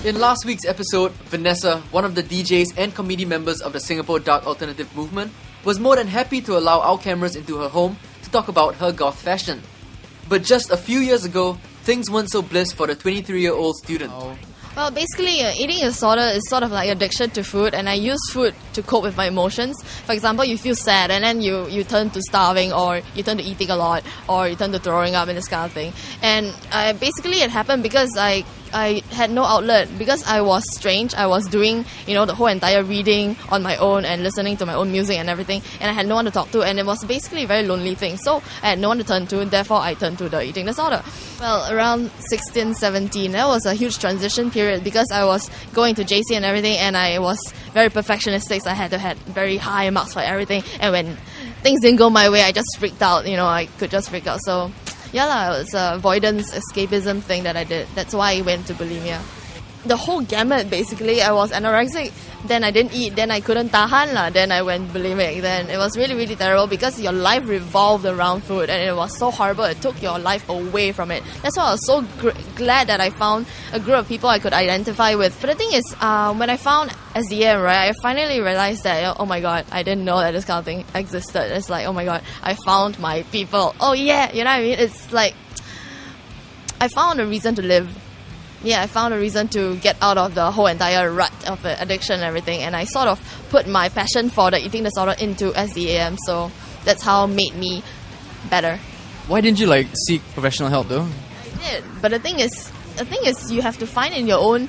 In last week's episode, Vanessa, one of the DJs and committee members of the Singapore Dark Alternative movement, was more than happy to allow our cameras into her home to talk about her goth fashion. But just a few years ago, things weren't so bliss for the 23-year-old student. Well, basically, eating disorder is sort of like addiction to food, and I use food to cope with my emotions. For example, you feel sad, and then you turn to starving, or you turn to eating a lot, or you turn to throwing up and this kind of thing. And basically, it happened because I had no outlet, because I was strange. I was doing, the whole entire reading on my own and listening to my own music and everything, and I had no one to talk to, and it was basically a very lonely thing. So I had no one to turn to, and therefore I turned to the eating disorder. Well, around 16, 17, that was a huge transition period because I was going to JC and everything, and I was very perfectionistic, so I had to have very high marks for everything, and when things didn't go my way, I just freaked out, I could just freak out. So yeah, it was an avoidance, escapism thing that I did. That's why I went to bulimia. The whole gamut, basically. I was anorexic, then I didn't eat, then I couldn't tahan, then I went bulimic. Then it was really, really terrible because your life revolved around food, and it was so horrible. It took your life away from it. That's why I was so glad that I found a group of people I could identify with. But the thing is, when I found SDM, right, I finally realized that, oh my god, I didn't know that this kind of thing existed. It's like, oh my god, I found my people. Oh yeah, you know what I mean? It's like, I found a reason to live. Yeah, I found a reason to get out of the whole entire rut of addiction and everything, and I sort of put my passion for the eating disorder into SDAM, so that's how it made me better. Why didn't you seek professional help though? I did, but the thing is you have to find in your own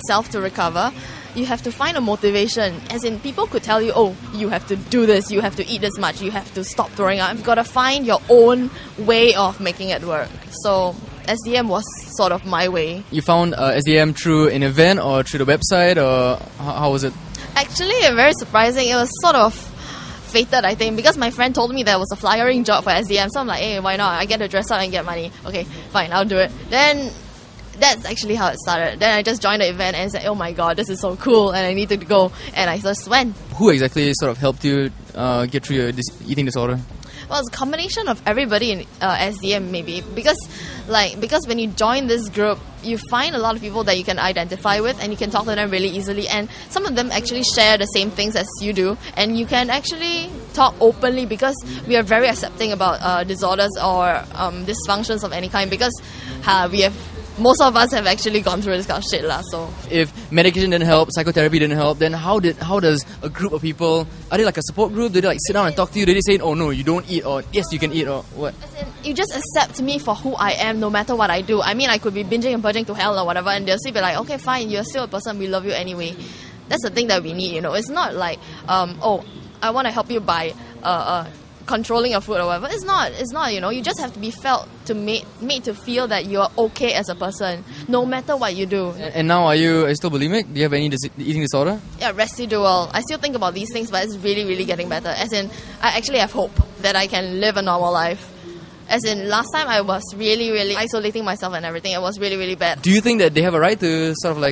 self to recover. You have to find a motivation, as in people could tell you, oh, you have to do this, you have to eat this much, you have to stop throwing up. You've got to find your own way of making it work. So SDM was sort of my way. You found SDM through an event or through the website, or how was it? Actually, very surprising. It was sort of fated, I think, because my friend told me there was a flyering job for SDM, so I'm like, hey, why not? I get to dress up and get money. Okay, fine, I'll do it. Then that's actually how it started. Then I just joined the event and said, oh my god, this is so cool and I need to go, and I just went. Who exactly sort of helped you get through your eating disorder? Well, it's a combination of everybody in SDM maybe, because when you join this group, you find a lot of people that you can identify with and you can talk to them really easily, and some of them actually share the same things as you do, and you can actually talk openly because we are very accepting about disorders or dysfunctions of any kind, because most of us have actually gone through this kind of shit so. If medication didn't help, psychotherapy didn't help, then how does a group of people, are they like a support group? Do they sit down and talk to you? Do they say, oh no, you don't eat, or yes, you can eat, or what? As in, you just accept me for who I am no matter what I do. I mean, I could be binging and purging to hell or whatever, and they'll still be like, okay, fine, you're still a person, we love you anyway. That's the thing that we need, It's not like, oh, I want to help you by controlling your food or whatever. It's not, you just have to be felt to made to feel that you're okay as a person, no matter what you do. And now are you still bulimic? Do you have any eating disorder? Yeah, residual. I still think about these things, but it's really, really getting better. As in, I actually have hope that I can live a normal life. As in, last time I was really, really isolating myself and everything. It was really, really bad. Do you think that they have a right to sort of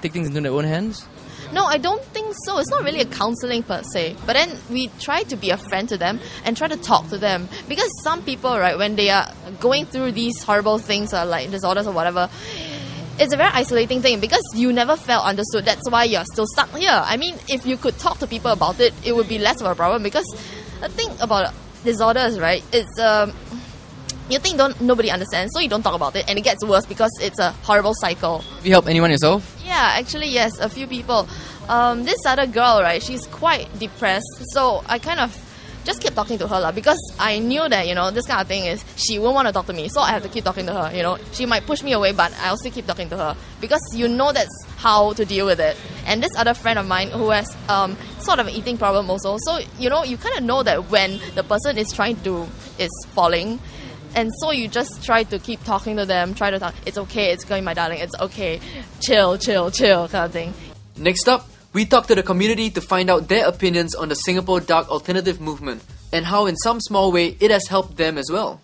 take things into their own hands? No, I don't think so. It's not really a counselling per se. But then we try to be a friend to them and try to talk to them. Because some people, right, when they are going through these horrible things like disorders or whatever, it's a very isolating thing because you never felt understood. That's why you're still stuck here. I mean, if you could talk to people about it, it would be less of a problem, because the thing about disorders, right, it's you think nobody understands, so you don't talk about it, and it gets worse because it's a horrible cycle. Have you helped anyone yourself? Yeah, actually yes, a few people. This other girl, right, she's quite depressed, so I kind of just kept talking to her because I knew that, this kind of thing is, she won't want to talk to me, so I have to keep talking to her, She might push me away, but I'll still keep talking to her because that's how to deal with it. And this other friend of mine who has sort of an eating problem also, so, you kind of know that when the person is falling, and so you just try to keep talking to them, try to talk, it's okay, it's going, my darling, it's okay, chill, kind of thing. Next up, we talked to the community to find out their opinions on the Singapore Dark Alternative movement and how in some small way it has helped them as well.